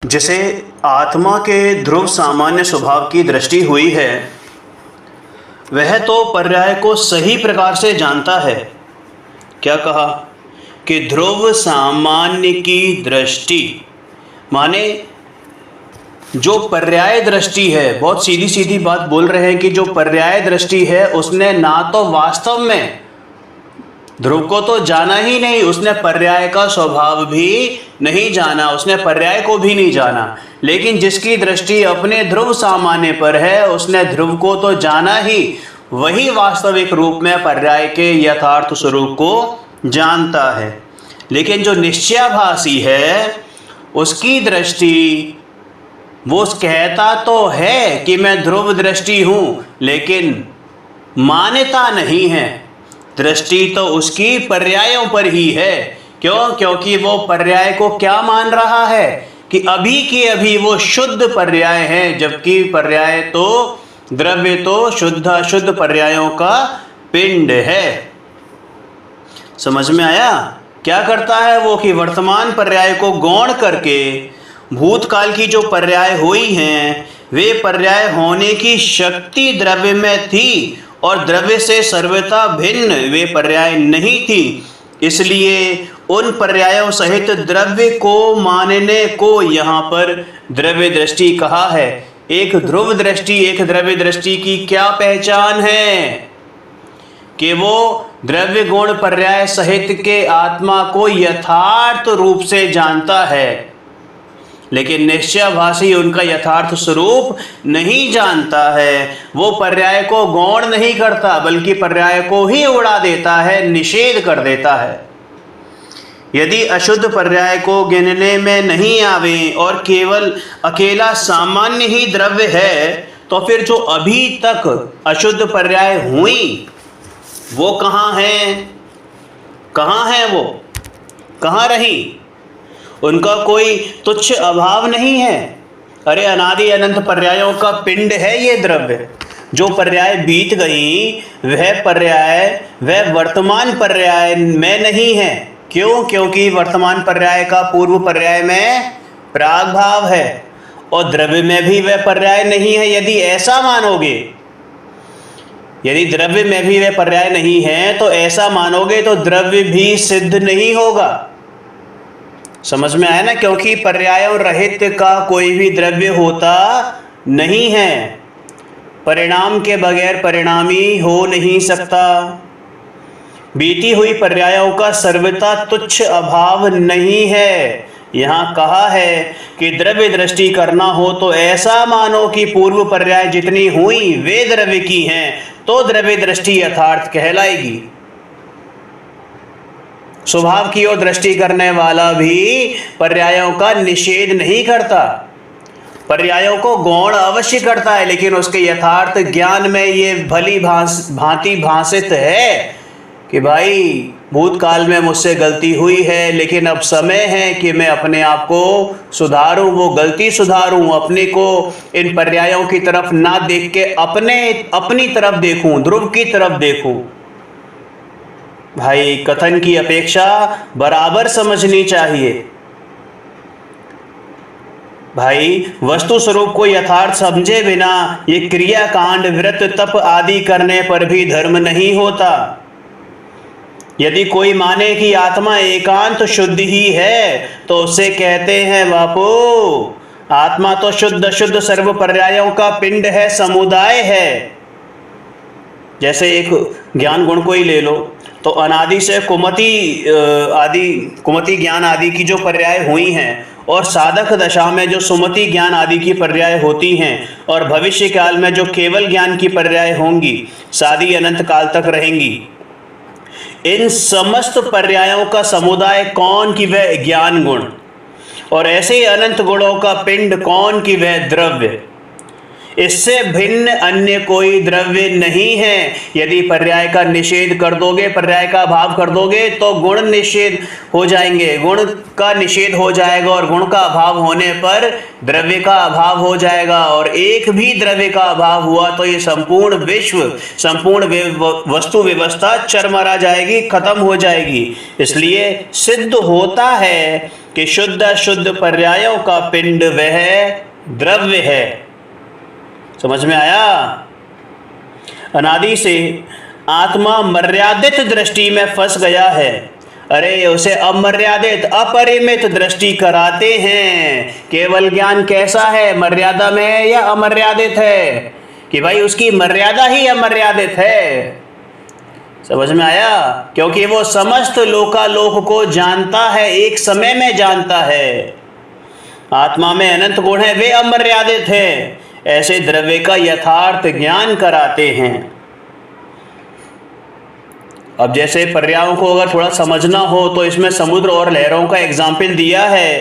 जिसे आत्मा के ध्रुव सामान्य स्वभाव की दृष्टि हुई है, वह तो पर्याय को सही प्रकार से जानता है। क्या कहा कि ध्रुव सामान्य की दृष्टि, माने जो पर्याय दृष्टि है, बहुत सीधी सीधी बात बोल रहे हैं कि जो पर्याय दृष्टि है उसने ना तो वास्तव में ध्रुव को तो जाना ही नहीं, उसने पर्याय का स्वभाव भी नहीं जाना, उसने पर्याय को भी नहीं जाना। लेकिन जिसकी दृष्टि अपने ध्रुव सामान्य पर है, उसने ध्रुव को तो जाना ही, वही वास्तविक रूप में पर्याय के यथार्थ स्वरूप को जानता है। लेकिन जो निश्चयाभासी है, उसकी दृष्टि, वो कहता तो है कि मैं ध्रुव दृष्टि हूँ, लेकिन मान्यता नहीं है। दृष्टि तो उसकी पर्यायों पर ही है। क्यों? क्योंकि वो पर्याय को क्या मान रहा है कि अभी के अभी वो शुद्ध पर्याय है, जबकि पर्याय तो, द्रव्य तो शुद्ध अशुद्ध पर्यायों का पिंड है। समझ में आया? क्या करता है वो कि वर्तमान पर्याय को गौण करके भूतकाल की जो पर्याय हुई हैं, वे पर्याय होने की शक्ति द्रव्य में थी और द्रव्य से सर्वथा भिन्न वे पर्याय नहीं थी। इसलिए उन पर्यायों सहित द्रव्य को मानने को यहाँ पर द्रव्य दृष्टि कहा है। एक ध्रुव दृष्टि, एक द्रव्य दृष्टि की क्या पहचान है कि वो द्रव्य गुण पर्याय सहित के आत्मा को यथार्थ रूप से जानता है, लेकिन निश्चयाभासी उनका यथार्थ स्वरूप नहीं जानता है। वो पर्याय को गौण नहीं करता, बल्कि पर्याय को ही उड़ा देता है, निषेध कर देता है। यदि अशुद्ध पर्याय को गिनने में नहीं आवे और केवल अकेला सामान्य ही द्रव्य है, तो फिर जो अभी तक अशुद्ध पर्याय हुई वो कहाँ हैं? कहाँ हैं वो? कहाँ रही? उनका कोई तुच्छ अभाव नहीं है। अरे अनादि अनंत पर्यायों का पिंड है ये द्रव्य। जो पर्याय बीत गई, वह पर्याय वह वर्तमान पर्याय में नहीं है। क्यों? क्योंकि वर्तमान पर्याय का पूर्व पर्याय में प्राग भाव है और द्रव्य में भी वह पर्याय नहीं है। यदि ऐसा मानोगे, यदि द्रव्य में भी वह पर्याय नहीं है, तो ऐसा मानोगे तो द्रव्य भी सिद्ध नहीं होगा। समझ में आया ना? क्योंकि पर्यायों रहित का कोई भी द्रव्य होता नहीं है। परिणाम के बगैर परिणामी हो नहीं सकता। बीती हुई पर्यायों का सर्वथा तुच्छ अभाव नहीं है। यहाँ कहा है कि द्रव्य दृष्टि करना हो तो ऐसा मानो कि पूर्व पर्याय जितनी हुई वे द्रव्य की हैं, तो द्रव्य दृष्टि यथार्थ कहलाएगी। स्वभाव की ओर दृष्टि करने वाला भी पर्यायों का निषेध नहीं करता, पर्यायों को गौण अवश्य करता है, लेकिन उसके यथार्थ ज्ञान में ये भली भांति भाषित है कि भाई भूतकाल में मुझसे गलती हुई है, लेकिन अब समय है कि मैं अपने आप को सुधारूं, वो गलती सुधारूं, अपने को इन पर्यायों की तरफ ना देख के अपनी तरफ देखूं, ध्रुव की तरफ देखूं। भाई कथन की अपेक्षा बराबर समझनी चाहिए। भाई वस्तु स्वरूप को यथार्थ समझे बिना ये क्रियाकांड, व्रत, तप आदि करने पर भी धर्म नहीं होता। यदि कोई माने कि आत्मा एकांत शुद्ध ही है, तो उसे कहते हैं बापू, आत्मा तो शुद्ध शुद्ध सर्व पर्यायों का पिंड है, समुदाय है। जैसे एक ज्ञान गुण को ही ले लो, तो अनादि से कुमति ज्ञान आदि की जो पर्याय हुई हैं, और साधक दशा में जो सुमति ज्ञान आदि की पर्याय होती हैं, और भविष्य काल में जो केवल ज्ञान की पर्याय होंगी, सादी अनंत काल तक रहेंगी। इन समस्त पर्यायों का समुदाय कौन कि वह ज्ञान गुण, और ऐसे अनंत गुणों का पिंड कौन कि वह द्रव्य। इससे भिन्न अन्य कोई द्रव्य नहीं है। यदि पर्याय का निषेध कर दोगे, पर्याय का अभाव कर दोगे, तो गुण निषेध हो जाएंगे, गुण का निषेध हो जाएगा, और गुण का अभाव होने पर द्रव्य का अभाव हो जाएगा। और एक भी द्रव्य का अभाव हुआ तो ये संपूर्ण विश्व, संपूर्ण वस्तु व्यवस्था चरमरा जाएगी, खत्म हो जाएगी। इसलिए सिद्ध होता है कि शुद्ध अशुद्ध पर्यायों का पिंड वह द्रव्य है। समझ में आया? अनादि से आत्मा मर्यादित दृष्टि में फंस गया है। अरे उसे अमर्यादित अपरिमित दृष्टि कराते हैं। केवल ज्ञान कैसा है, मर्यादा में है या अमर्यादित है, कि भाई उसकी मर्यादा ही अमर्यादित है। समझ में आया? क्योंकि वो समस्त लोकालोक को जानता है, एक समय में जानता है। आत्मा में अनंत गुण है, वे अमर्यादित है। ऐसे द्रव्य का यथार्थ ज्ञान कराते हैं। अब जैसे पर्यायों को अगर थोड़ा समझना हो तो इसमें समुद्र और लहरों का एग्जाम्पल दिया है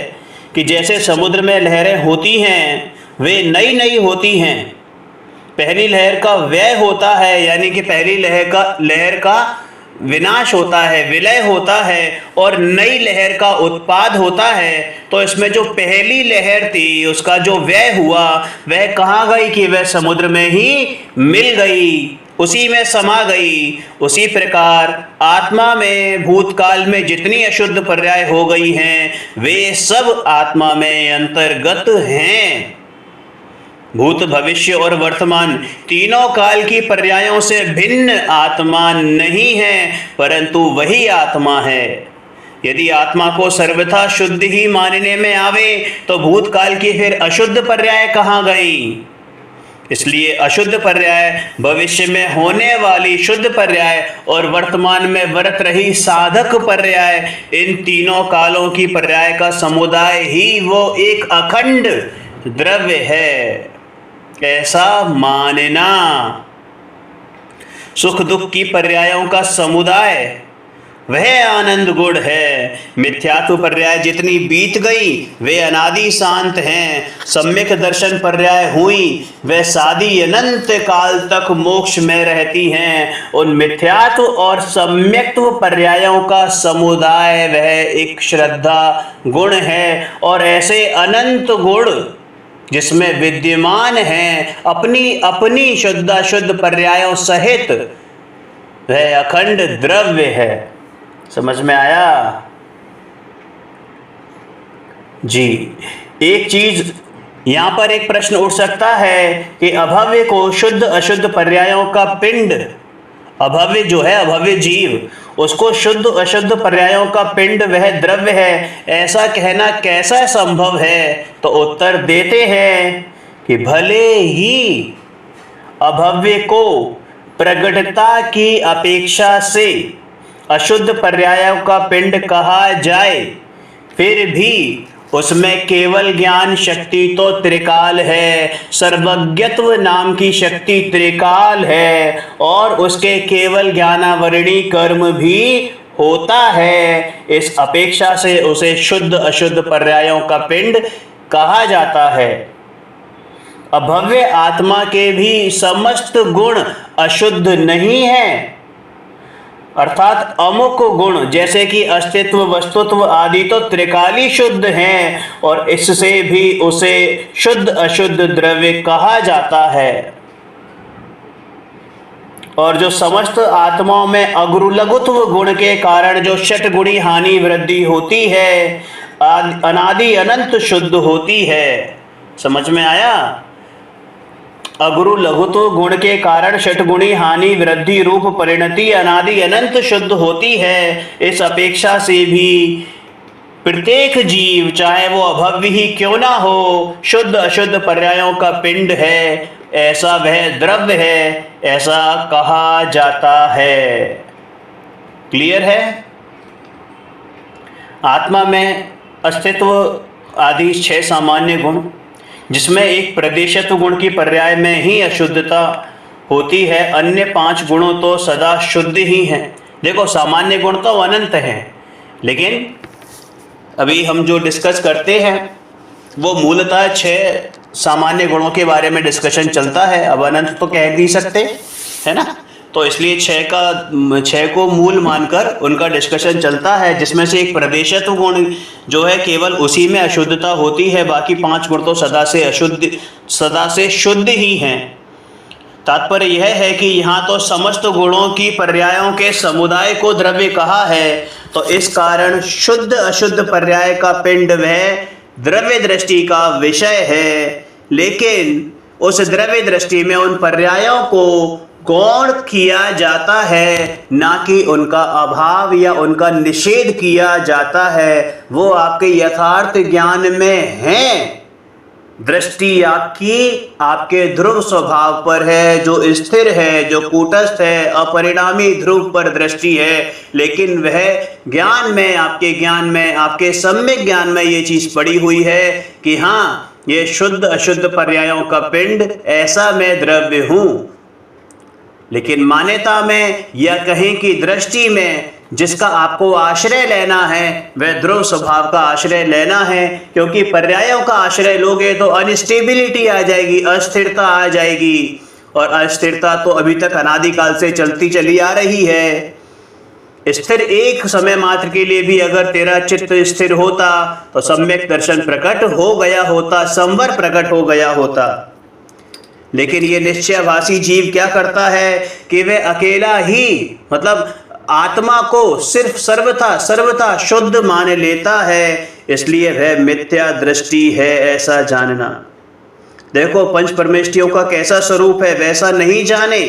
कि जैसे समुद्र में लहरें होती हैं वे नई नई होती हैं। पहली लहर का व्यय होता है, यानी कि पहली लहर का विनाश होता है, विलय होता है, और नई लहर का उत्पाद होता है। तो इसमें जो पहली लहर थी उसका जो व्यय हुआ वह कहाँ गई कि वह समुद्र में ही मिल गई, उसी में समा गई। उसी प्रकार आत्मा में भूतकाल में जितनी अशुद्ध पर्याय हो गई हैं वे सब आत्मा में अंतर्गत हैं। भूत भविष्य और वर्तमान तीनों काल की पर्यायों से भिन्न आत्मा नहीं है, परंतु वही आत्मा है। यदि आत्मा को सर्वथा शुद्ध ही मानने में आवे तो भूतकाल की फिर अशुद्ध पर्याय कहाँ गई? इसलिए अशुद्ध पर्याय, भविष्य में होने वाली शुद्ध पर्याय और वर्तमान में वर्त रही साधक पर्याय, इन तीनों कालों की पर्याय का समुदाय ही वो एक अखंड द्रव्य है, ऐसा मानना। सुख दुख की पर्यायों का समुदाय वह आनंद गुण है। मिथ्यात्व पर्याय जितनी बीत गई वे अनादि शांत हैं। सम्यक दर्शन पर्याय हुई वे सादी अनंत काल तक मोक्ष में रहती हैं। उन मिथ्यात्व और सम्यक्त्व पर्यायों का समुदाय वह एक श्रद्धा गुण है, और ऐसे अनंत गुण जिसमें विद्यमान है अपनी अपनी शुद्धाशुद्ध पर्यायों सहित वह अखंड द्रव्य है। समझ में आया जी? एक चीज यहां पर एक प्रश्न उठ सकता है कि अभव्य को शुद्ध अशुद्ध पर्यायों का पिंड, अभव्य जो है अभव्य जीव, उसको शुद्ध अशुद्ध पर्यायों का पिंड वह द्रव्य है, ऐसा कहना कैसा संभव है? तो उत्तर देते हैं कि भले ही अभव्य को प्रगटता की अपेक्षा से अशुद्ध पर्यायों का पिंड कहा जाए, फिर भी उसमें केवल ज्ञान शक्ति तो त्रिकाल है, सर्वज्ञत्व नाम की शक्ति त्रिकाल है, और उसके केवल ज्ञानावरणी कर्म भी होता है। इस अपेक्षा से उसे शुद्ध अशुद्ध पर्यायों का पिंड कहा जाता है। अभव्य आत्मा के भी समस्त गुण अशुद्ध नहीं है, अर्थात अमुक गुण जैसे कि अस्तित्व वस्तुत्व आदि तो त्रिकाली शुद्ध हैं, और इससे भी उसे शुद्ध अशुद्ध द्रव्य कहा जाता है। और जो समस्त आत्माओं में अगुरुलघुत्व गुण के कारण जो षट गुणी हानि वृद्धि होती है, अनादि अनंत शुद्ध होती है। समझ में आया? अगुरु लघुत्व गुण के कारण षटगुणी हानि वृद्धि रूप परिणति अनादि अनंत शुद्ध होती है। इस अपेक्षा से भी प्रत्येक जीव चाहे वो अभव्य ही क्यों ना हो, शुद्ध अशुद्ध पर्यायों का पिंड है, ऐसा वह द्रव्य है, ऐसा कहा जाता है। क्लियर है? आत्मा में अस्तित्व आदि 6 सामान्य गुण, जिसमें एक प्रदेशत्व गुण की पर्याय में ही अशुद्धता होती है, अन्य 5 गुणों तो सदा शुद्ध ही हैं। देखो सामान्य गुण तो अनंत हैं, लेकिन अभी हम जो डिस्कस करते हैं वो मूलतः 6 सामान्य गुणों के बारे में डिस्कशन चलता है। अब अनंत तो कह नहीं सकते, है ना? तो इसलिए 6 को मूल मानकर उनका डिस्कशन चलता है, जिसमें से एक प्रदेशत्व गुण जो है केवल उसी में अशुद्धता होती है, बाकी 5 गुण तो सदा से शुद्ध ही हैं। तात्पर्य यह है कि यहाँ तो समस्त गुणों की पर्यायों के समुदाय को द्रव्य कहा है, तो इस कारण शुद्ध अशुद्ध पर्याय का पिंड वह द्रव्य दृष्टि का विषय है। लेकिन उस द्रव्य दृष्टि में उन पर्यायों को गौण किया जाता है, ना कि उनका अभाव या उनका निषेध किया जाता है। वो आपके यथार्थ ज्ञान में हैं। दृष्टि आपके ध्रुव स्वभाव पर है, जो स्थिर है, जो कूटस्थ है, अपरिणामी ध्रुव पर दृष्टि है। लेकिन वह ज्ञान में, आपके ज्ञान में, आपके सम्यक ज्ञान में ये चीज पड़ी हुई है कि हाँ, ये शुद्ध अशुद्ध पर्यायों का पिंड, ऐसा मैं द्रव्य हूं। लेकिन मान्यता में या कहें कि दृष्टि में जिसका आपको आश्रय लेना है वह ध्रुव स्वभाव का आश्रय लेना है, क्योंकि पर्यायों का आश्रय लोगे तो अनस्टेबिलिटी आ जाएगी, अस्थिरता आ जाएगी। और अस्थिरता तो अभी तक अनादिकाल से चलती चली आ रही है। स्थिर एक समय मात्र के लिए भी अगर तेरा चित्त स्थिर होता तो सम्यक दर्शन प्रकट हो गया होता, संवर प्रकट हो गया होता। लेकिन ये निश्चयभासी जीव क्या करता है कि वह अकेला ही, मतलब आत्मा को सिर्फ सर्वथा शुद्ध मान लेता है, इसलिए वह मिथ्या दृष्टि है, ऐसा जानना। देखो, पंच परमेष्ठियों का कैसा स्वरूप है वैसा नहीं जाने,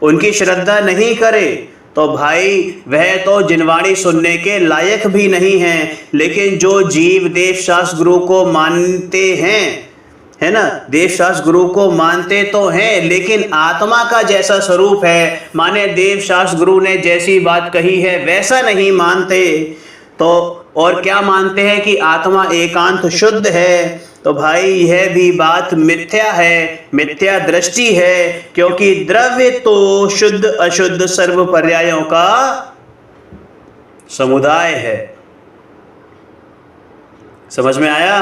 उनकी श्रद्धा नहीं करे तो भाई वह तो जिनवाणी सुनने के लायक भी नहीं है। लेकिन जो जीव देवशास्त्र गुरु को मानते हैं, है ना, देवशास्त्र गुरु को मानते तो हैं, लेकिन आत्मा का जैसा स्वरूप है, माने देवशास्त्र गुरु ने जैसी बात कही है वैसा नहीं मानते। तो और क्या मानते हैं कि आत्मा एकांत शुद्ध है, तो भाई यह भी बात मिथ्या है, मिथ्या दृष्टि है। क्योंकि द्रव्य तो शुद्ध अशुद्ध सर्व पर्यायों का समुदाय है। समझ में आया?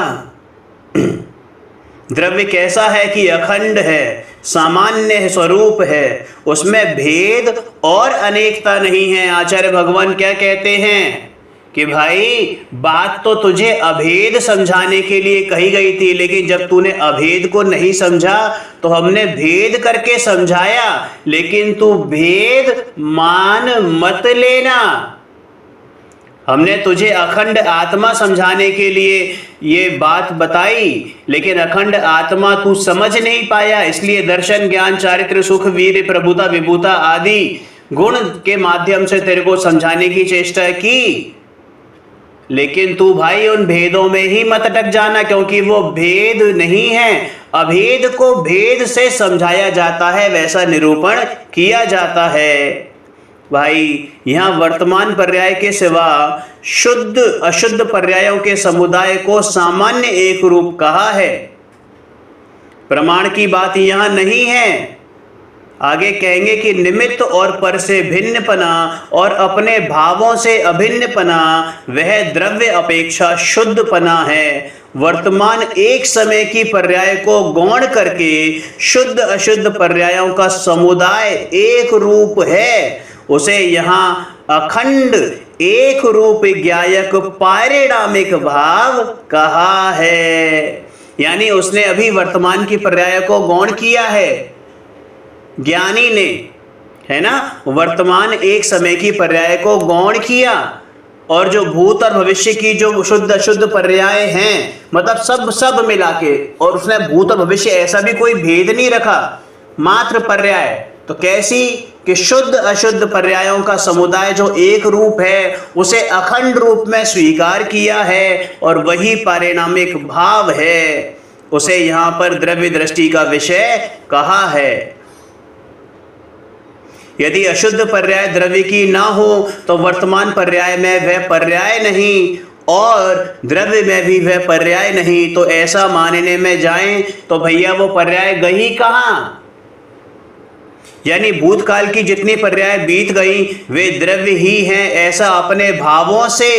द्रव्य कैसा है कि अखंड है, सामान्य स्वरूप है, उसमें भेद और अनेकता नहीं है। आचार्य भगवान क्या कहते हैं कि भाई बात तो तुझे अभेद समझाने के लिए कही गई थी, लेकिन जब तूने अभेद को नहीं समझा तो हमने भेद करके समझाया, लेकिन तू भेद मान मत लेना। हमने तुझे अखंड आत्मा समझाने के लिए ये बात बताई, लेकिन अखंड आत्मा तू समझ नहीं पाया, इसलिए दर्शन ज्ञान चारित्र सुख वीर प्रभुता विभूता आदि गुण के माध्यम से तेरे को समझाने की चेष्टा की। लेकिन तू भाई उन भेदों में ही मत अटक जाना, क्योंकि वो भेद नहीं है। अभेद को भेद से समझाया जाता है, वैसा निरूपण किया जाता है। भाई यहाँ वर्तमान पर्याय के सिवा शुद्ध अशुद्ध पर्यायों के समुदाय को सामान्य एक रूप कहा है। प्रमाण की बात यहाँ नहीं है। आगे कहेंगे कि निमित्त और पर से भिन्नपना और अपने भावों से अभिन्नपना वह द्रव्य अपेक्षा शुद्धपना है। वर्तमान एक समय की पर्याय को गौण करके शुद्ध अशुद्ध पर्यायों का समुदाय एक रूप है, उसे यहाँ अखंड एक रूप ज्ञायक पारिणामिक भाव कहा है। यानी उसने अभी वर्तमान की पर्याय को गौण किया है, ज्ञानी ने, है ना, वर्तमान एक समय की पर्याय को गौण किया। और जो भूत और भविष्य की जो शुद्ध अशुद्ध पर्याय हैं, मतलब सब मिला के, और उसने भूत और भविष्य ऐसा भी कोई भेद नहीं रखा, मात्र पर्याय। तो कैसी कि शुद्ध अशुद्ध पर्यायों का समुदाय जो एक रूप है उसे अखंड रूप में स्वीकार किया है, और वही पारिणामिक भाव है, उसे यहाँ पर द्रव्य दृष्टि का विषय कहा है। यदि अशुद्ध पर्याय द्रव्य की ना हो तो वर्तमान पर्याय में वह पर्याय नहीं और द्रव्य में भी वह पर्याय नहीं। तो ऐसा मानने में जाएं तो भैया वो पर्याय गई कहाँ? यानी भूतकाल की जितनी पर्याय बीत गई वे द्रव्य ही हैं, ऐसा अपने भावों से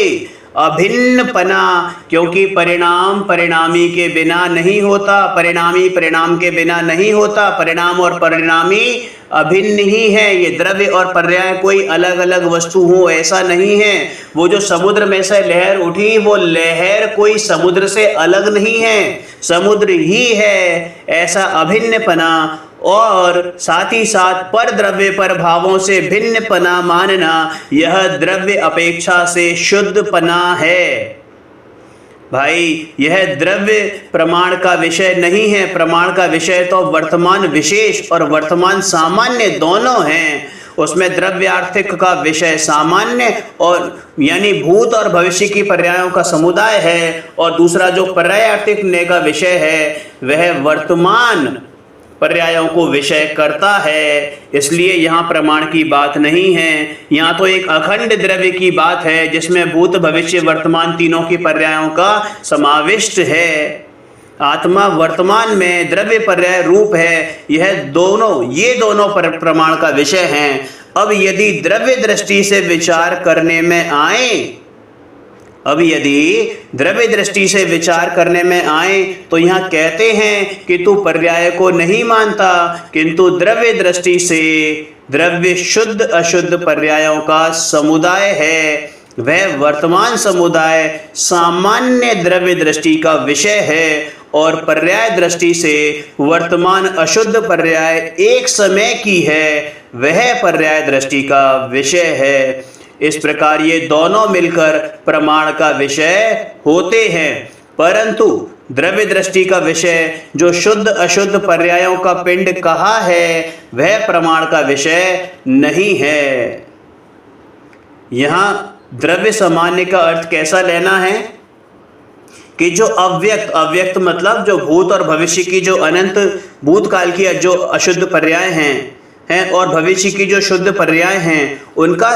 अभिन्न पना। क्योंकि परिणाम परिणामी के बिना नहीं होता, परिणामी परिणाम के बिना नहीं होता, परिणाम और परिणामी अभिन्न ही है। ये द्रव्य और पर्याय कोई अलग अलग वस्तु हो ऐसा नहीं है। वो जो समुद्र में से लहर उठी वो लहर कोई समुद्र से अलग नहीं है, समुद्र ही है, ऐसा अभिन्न पना। और साथ ही साथ पर द्रव्य पर भावों से भिन्न पना मानना यह द्रव्य अपेक्षा से शुद्ध पना है। भाई यह द्रव्य प्रमाण का विषय नहीं है। प्रमाण का विषय तो वर्तमान विशेष और वर्तमान सामान्य दोनों हैं। उसमें द्रव्यार्थिक का विषय सामान्य और यानी भूत और भविष्य की पर्यायों का समुदाय है, और दूसरा जो पर्यायार्थिक ने का विषय है वह वर्तमान पर्यायों को विषय करता है। इसलिए यहाँ प्रमाण की बात नहीं है, यहाँ तो एक अखंड द्रव्य की बात है जिसमें भूत भविष्य वर्तमान तीनों की पर्यायों का समाविष्ट है। आत्मा वर्तमान में द्रव्य पर्याय रूप है। ये दोनों प्रमाण का विषय हैं। अब यदि द्रव्य दृष्टि से विचार करने में आए तो यहाँ कहते हैं कि तू पर्याय को नहीं मानता, किंतु द्रव्य दृष्टि से द्रव्य शुद्ध अशुद्ध पर्यायों का समुदाय है। वह वर्तमान समुदाय सामान्य द्रव्य दृष्टि का विषय है, और पर्याय दृष्टि से वर्तमान अशुद्ध पर्याय एक समय की है, वह पर्याय दृष्टि का विषय है। इस प्रकार ये दोनों मिलकर प्रमाण का विषय होते हैं, परंतु द्रव्य दृष्टि का विषय जो शुद्ध अशुद्ध पर्यायों का पिंड कहा है वह प्रमाण का विषय नहीं है। यहाँ द्रव्य सामान्य का अर्थ कैसा लेना है कि जो अव्यक्त मतलब जो भूत और भविष्य की जो अनंत भूतकाल की जो अशुद्ध पर्याय हैं और भविष्य की जो शुद्ध पर्याय हैं उनका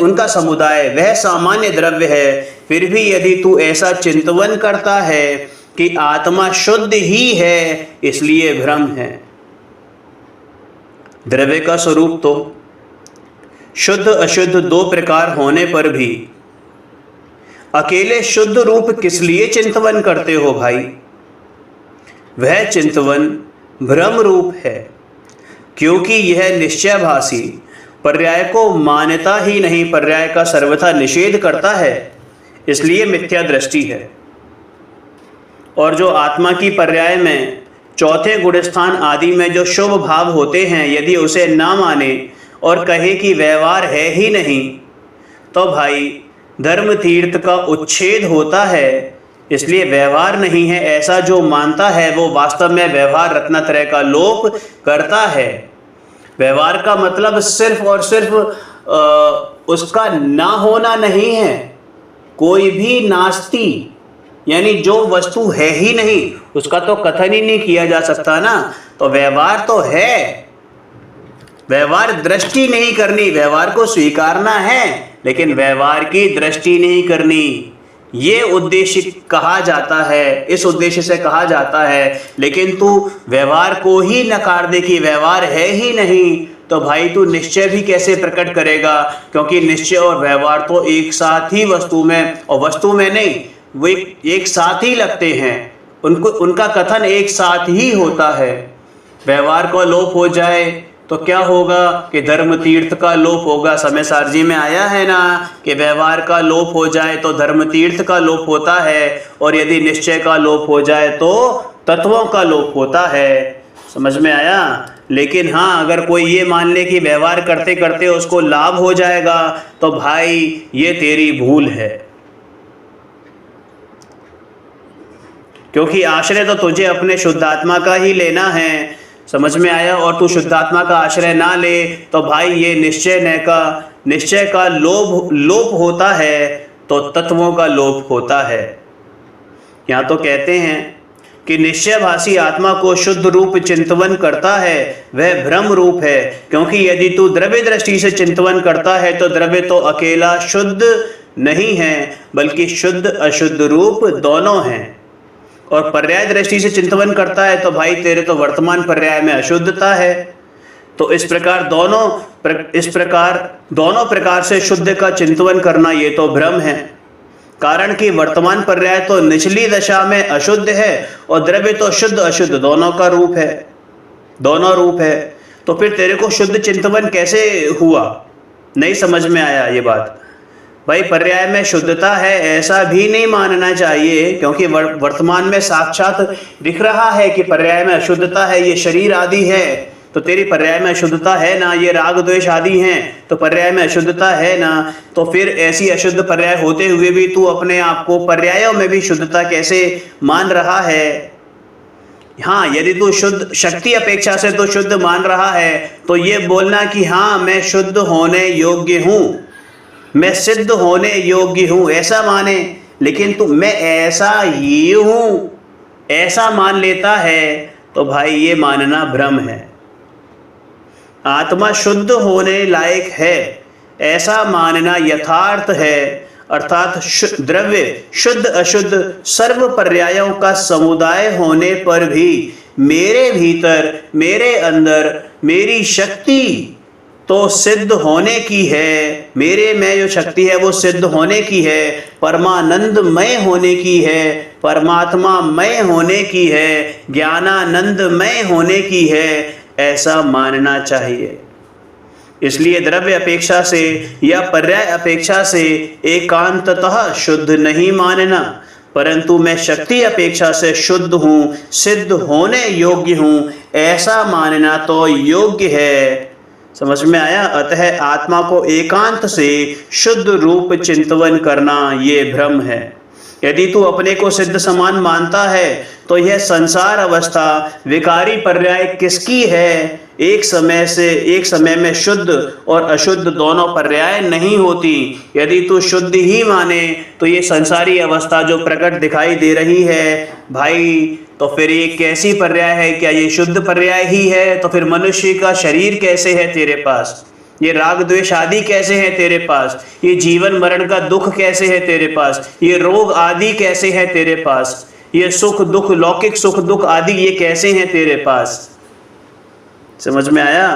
उनका समुदाय वह सामान्य द्रव्य है। फिर भी यदि तू ऐसा चिंतन करता है कि आत्मा शुद्ध ही है, इसलिए भ्रम है। द्रव्य का स्वरूप तो शुद्ध अशुद्ध दो प्रकार होने पर भी अकेले शुद्ध रूप किस लिए चिंतन करते हो भाई? वह चिंतन भ्रम रूप है, क्योंकि यह निश्चयभासी पर्याय को मान्यता ही नहीं, पर्याय का सर्वथा निषेध करता है, इसलिए मिथ्या दृष्टि है। और जो आत्मा की पर्याय में चौथे गुणस्थान आदि में जो शुभ भाव होते हैं, यदि उसे ना माने और कहे कि व्यवहार है ही नहीं, तो भाई धर्म तीर्थ का उच्छेद होता है। इसलिए व्यवहार नहीं है ऐसा जो मानता है वो वास्तव में व्यवहार रत्नत्रय का लोप करता है। व्यवहार का मतलब सिर्फ और सिर्फ उसका ना होना नहीं है। कोई भी नास्ति यानी जो वस्तु है ही नहीं उसका तो कथन ही नहीं किया जा सकता ना। तो व्यवहार तो है, व्यवहार दृष्टि नहीं करनी, व्यवहार को स्वीकारना है लेकिन व्यवहार की दृष्टि नहीं करनी, ये उद्देश्य कहा जाता है, इस उद्देश्य से कहा जाता है। लेकिन तू व्यवहार को ही नकार दे कि व्यवहार है ही नहीं, तो भाई तू निश्चय भी कैसे प्रकट करेगा? क्योंकि निश्चय और व्यवहार तो एक साथ ही वस्तु में, और वस्तु में नहीं, वो एक साथ ही लगते हैं, उनका कथन एक साथ ही होता है। व्यवहार को लोप हो जाए तो क्या होगा कि धर्म तीर्थ का लोप होगा। समय सारजी में आया है ना कि व्यवहार का लोप हो जाए तो धर्म तीर्थ का लोप होता है, और यदि निश्चय का लोप हो जाए तो तत्वों का लोप होता है। समझ में आया? लेकिन हाँ, अगर कोई ये मान ले कि व्यवहार करते करते उसको लाभ हो जाएगा तो भाई ये तेरी भूल है, क्योंकि आश्रय तो तुझे अपने शुद्धात्मा का ही लेना है। समझ में आया? और तू शुद्धात्मा का आश्रय ना ले तो भाई ये निश्चय का लोप होता है, तो तत्वों का लोप होता है। यहाँ तो कहते हैं कि निश्चयभासी आत्मा को शुद्ध रूप चिंतन करता है वह भ्रम रूप है, क्योंकि यदि तू द्रव्य दृष्टि से चिंतन करता है तो द्रव्य तो अकेला शुद्ध नहीं है बल्कि शुद्ध अशुद्ध रूप दोनों हैं। और पर्याय दृष्टि से चिंतन करता है तो भाई तेरे तो वर्तमान पर्याय में अशुद्धता है। तो इस प्रकार दोनों प्रकार से शुद्ध का चिंतन करना ये तो भ्रम है। कारण कि वर्तमान पर्याय तो निचली दशा में अशुद्ध है और द्रव्य तो शुद्ध अशुद्ध दोनों का रूप है, दोनों रूप है। तो फिर तेरे को शुद्ध चिंतन कैसे हुआ? नहीं समझ में आया ये बात। भाई पर्याय में शुद्धता है ऐसा भी नहीं मानना चाहिए, क्योंकि वर्तमान में साक्षात दिख रहा है कि पर्याय में अशुद्धता है, ये शरीर आदि है तो तेरी पर्याय में अशुद्धता है ना, ये राग द्वेष आदि हैं तो पर्याय में अशुद्धता है ना। तो फिर ऐसी अशुद्ध पर्याय होते हुए भी तू अपने आप को पर्यायों में भी शुद्धता कैसे मान रहा है? हाँ, यदि तू शुद्ध शक्ति अपेक्षा से तो शुद्ध मान रहा है तो ये बोलना कि हाँ मैं शुद्ध होने योग्य हूँ, मैं सिद्ध होने योग्य हूँ, ऐसा माने। लेकिन तू मैं ऐसा ही हूँ ऐसा मान लेता है तो भाई ये मानना भ्रम है। आत्मा शुद्ध होने लायक है ऐसा मानना यथार्थ है, अर्थात द्रव्य शुद्ध अशुद्ध सर्व पर्यायों का समुदाय होने पर भी मेरे भीतर मेरे अंदर मेरी शक्ति तो सिद्ध होने की है, मेरे में जो शक्ति है वो सिद्ध होने की है, परमानंदमय होने की है, परमात्मामय होने की है, ज्ञानानंदमय होने की है, ऐसा मानना चाहिए। इसलिए द्रव्य अपेक्षा से या पर्याय अपेक्षा से एकांततः शुद्ध नहीं मानना, परंतु मैं शक्ति अपेक्षा से शुद्ध हूँ, सिद्ध होने योग्य हूँ, ऐसा मानना तो योग्य है। समझ में आया? अतः आत्मा को एकांत से शुद्ध रूप चिंतन करना ये भ्रम है। यदि तू अपने को सिद्ध समान मानता है तो यह संसार अवस्था विकारी पर्याय किसकी है? एक समय में शुद्ध और अशुद्ध दोनों पर्याय नहीं होती। यदि तू शुद्ध ही माने तो ये संसारी अवस्था जो प्रकट दिखाई दे रही है भाई, तो फिर ये कैसी पर्याय है? क्या ये शुद्ध पर्याय ही है? तो फिर मनुष्य का शरीर कैसे है तेरे पास? ये राग द्वेष आदि कैसे है तेरे पास? ये जीवन मरण का दुख कैसे है तेरे पास? ये रोग आदि कैसे है तेरे पास? ये सुख दुख लौकिक सुख दुख आदि ये कैसे हैं तेरे पास? समझ में आया?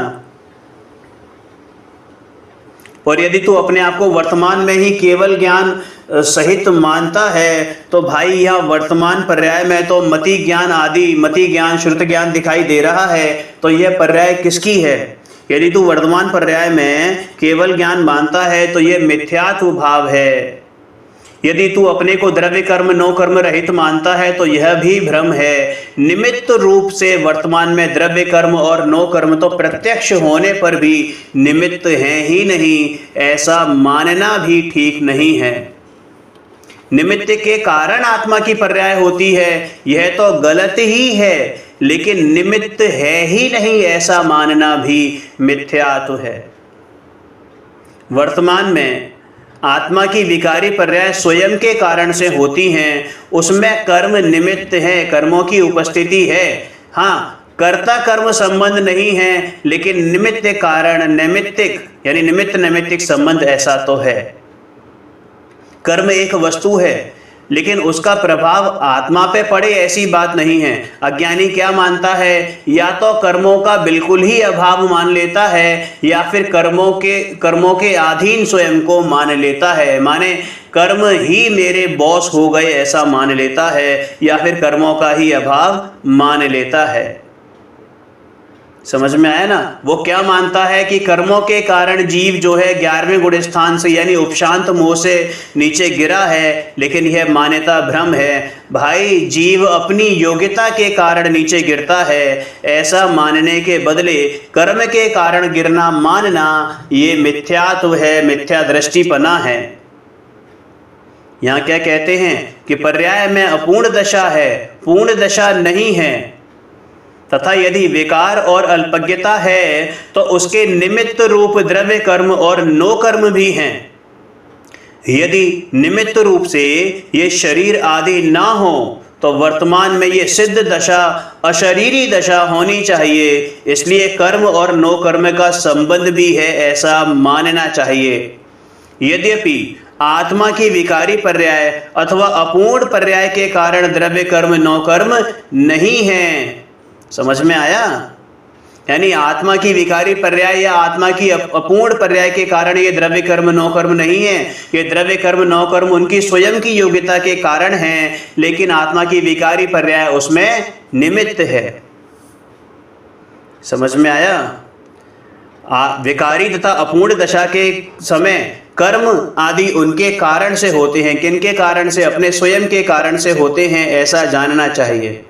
और यदि तू अपने आप को वर्तमान में ही केवल ज्ञान सहित मानता है तो भाई यह वर्तमान पर्याय में तो मति ज्ञान आदि मति ज्ञान श्रुत ज्ञान दिखाई दे रहा है, तो यह पर्याय किसकी है? यदि तू वर्तमान पर्याय में केवल ज्ञान मानता है तो यह मिथ्यात्व भाव है। यदि तू अपने को द्रव्य कर्म नो कर्म रहित मानता है तो यह भी भ्रम है। निमित्त रूप से वर्तमान में द्रव्य कर्म और नो कर्म तो प्रत्यक्ष होने पर भी निमित्त हैं ही नहीं, ऐसा मानना भी ठीक नहीं है। निमित्त के कारण आत्मा की पर्याय होती है यह तो गलत ही है, लेकिन निमित्त है ही नहीं ऐसा मानना भी मिथ्यात्व है। वर्तमान में आत्मा की विकारी पर्याय स्वयं के कारण से होती हैं, उसमें कर्म निमित्त है, कर्मों की उपस्थिति है। हाँ, कर्ता कर्म संबंध नहीं है, लेकिन निमित्त कारण नैमित्तिक यानी निमित्त नैमित्तिक संबंध ऐसा तो है। कर्म एक वस्तु है लेकिन उसका प्रभाव आत्मा पे पड़े ऐसी बात नहीं है। अज्ञानी क्या मानता है? या तो कर्मों का बिल्कुल ही अभाव मान लेता है या फिर कर्मों के अधीन स्वयं को मान लेता है, माने कर्म ही मेरे बॉस हो गए ऐसा मान लेता है, या फिर कर्मों का ही अभाव मान लेता है। समझ में आया ना? वो क्या मानता है कि कर्मों के कारण जीव जो है 11वें गुण स्थान से यानी उपशांत मोह से नीचे गिरा है, लेकिन यह मान्यता भ्रम है। भाई, जीव अपनी योग्यता के कारण नीचे गिरता है, ऐसा मानने के बदले कर्म के कारण गिरना मानना ये मिथ्यात्व है, मिथ्या दृष्टिपना है। यहाँ क्या कहते हैं कि पर्याय में अपूर्ण दशा है, पूर्ण दशा नहीं है, तथा यदि विकार और अल्पज्ञता है तो उसके निमित्त रूप द्रव्य कर्म और नो कर्म भी हैं। यदि निमित्त रूप से ये शरीर आदि ना हो तो वर्तमान में ये सिद्ध दशा अशरीरी दशा होनी चाहिए, इसलिए कर्म और नो कर्म का संबंध भी है ऐसा मानना चाहिए। यद्यपि आत्मा की विकारी पर्याय अथवा अपूर्ण पर्याय के कारण द्रव्य कर्म नो कर्म नहीं है। समझ में आया? यानी आत्मा की विकारी पर्याय या आत्मा की अपूर्ण पर्याय के कारण ये द्रव्य कर्म नो कर्म नहीं है। ये द्रव्य कर्म नो कर्म उनकी स्वयं की योग्यता के कारण हैं, लेकिन आत्मा की विकारी पर्याय उसमें निमित्त है। समझ में आया? विकारी तथा अपूर्ण दशा के समय कर्म आदि उनके कारण से होते हैं। किनके कारण से? अपने स्वयं के कारण से होते हैं, ऐसा जानना चाहिए।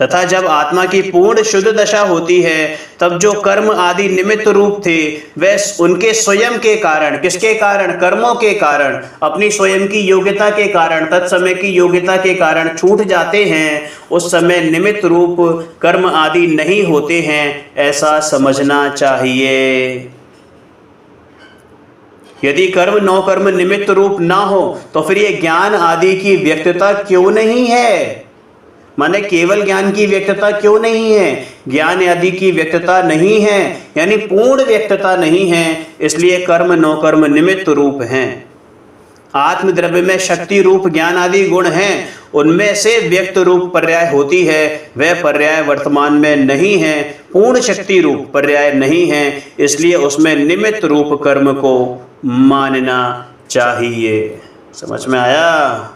तथा जब आत्मा की पूर्ण शुद्ध दशा होती है तब जो कर्म आदि निमित्त रूप थे वह उनके स्वयं के कारण, किसके कारण? कर्मों के कारण, अपनी स्वयं की योग्यता के कारण, तत्समय की योग्यता के कारण छूट जाते हैं। उस समय निमित्त रूप कर्म आदि नहीं होते हैं, ऐसा समझना चाहिए। यदि कर्म नौ कर्म निमित्त रूप ना हो तो फिर ये ज्ञान आदि की व्यक्तता क्यों नहीं है? माने केवल ज्ञान की व्यक्तता क्यों नहीं है? ज्ञान आदि की व्यक्तता नहीं है, यानी पूर्ण व्यक्तता नहीं है, इसलिए कर्म नौ कर्म निमित्त रूप हैं। आत्मद्रव्य में शक्ति रूप ज्ञान आदि गुण हैं, उनमें से व्यक्त रूप पर्याय होती है, वह पर्याय वर्तमान में नहीं है। पूर्ण शक्ति रूप पर्याय नहीं है, इसलिए उसमें निमित्त रूप कर्म को मानना चाहिए। समझ में आया?